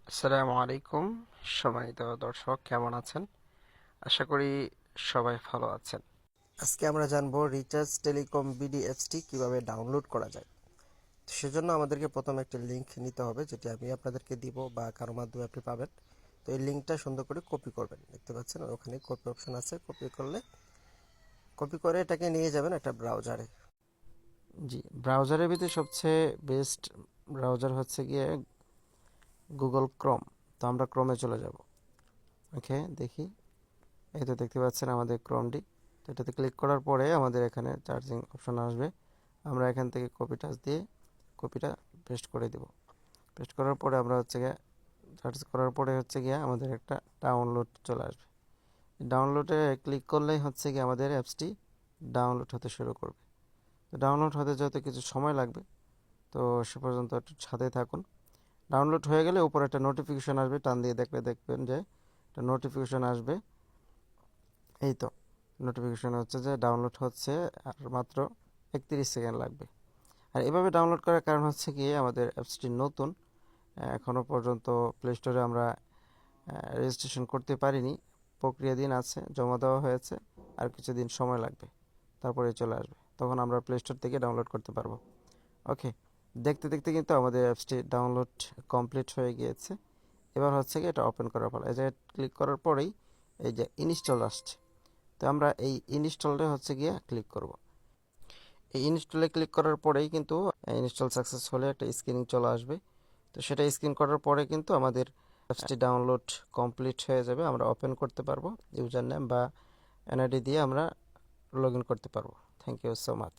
আসসালামু আলাইকুম। সম্মানিত দর্শক, কেমন আছেন? আশা করি সবাই ভালো আছেন। আজকে আমরা জানবো রিচার্জ টেলিকম বিডিএসটি কিভাবে ডাউনলোড করা যায়। তো সেজন্য আমাদেরকে প্রথমে একটা লিংক নিতে হবে, যেটি আমি আপনাদেরকে দিব বা কারো মাধ্যমে আপনি পাবেন। তো এই লিঙ্কটা সুন্দর করে কপি করবেন। দেখতে পাচ্ছেন ওখানে কপি অপশন আছে, কপি করে এটাকে নিয়ে যাবেন একটা ব্রাউজারে। জি, ব্রাউজারের ভিতরে সবচেয়ে বেস্ট ব্রাউজার হচ্ছে গিয়ে গুগল ক্রোম। তো আমরা ক্রোমে চলে যাব। ওকে, দেখি। এই তো দেখতে পাচ্ছেন আমাদের ক্রোমটি। তো এটাতে ক্লিক করার পরে আমাদের এখানে চার্জিং অপশন আসবে। আমরা এখান থেকে কপি টাচ দিয়ে কপিটা পেস্ট করে দেব। পেস্ট করার পরে আমরা হচ্ছে গিয়ে সার্চ করার পরে হচ্ছে গিয়ে আমাদের একটা ডাউনলোড চলে আসবে। ডাউনলোডে ক্লিক করলেই হচ্ছে গিয়ে আমাদের অ্যাপসটি ডাউনলোড হতে শুরু করবে। তো ডাউনলোড হতে যেতে কিছু সময় লাগবে, তো সে পর্যন্ত একটু সাথে থাকুন। ডাউনলোড হয়ে গেলে উপরে একটা নোটিফিকেশন আসবে, টান দিয়ে দেখলে দেখবেন যে একটা নোটিফিকেশন আসবে। এই তো নোটিফিকেশন হচ্ছে যে ডাউনলোড হচ্ছে, আর মাত্র 31 সেকেন্ড লাগবে। আর এভাবে ডাউনলোড করার কারণ হচ্ছে কি, আমাদের অ্যাপসটি নতুন, এখনও পর্যন্ত প্লে স্টোরে আমরা রেজিস্ট্রেশন করতে পারিনি। প্রক্রিয়াধীন আছে, জমা দেওয়া হয়েছে, আর কিছুদিন সময় লাগবে, তারপরে চলে আসবে, তখন আমরা প্লে স্টোর থেকে ডাউনলোড করতে পারবো। ওকে, দেখতে দেখতে কিন্তু আমাদের অ্যাপসটি ডাউনলোড কমপ্লিট হয়ে গিয়েছে। এবার হচ্ছে কি এটা ওপেন করার ফলে এই যে ক্লিক করার পরেই এই যে ইনস্টল আসছে। তো আমরা এই ইনস্টলে হচ্ছে গিয়ে ক্লিক করব। এই ইনস্টলে ক্লিক করার পরেই কিন্তু ইনস্টল সাকসেস হলে একটা স্ক্রিনিং চলে আসবে। তো সেটা স্ক্রিন করার পরে কিন্তু আমাদের অ্যাপসটি ডাউনলোড কমপ্লিট হয়ে যাবে। আমরা ওপেন করতে পারবো, ইউজার নেম বা এনআইডি দিয়ে আমরা লগ ইন করতে পারবো। Thank you so much.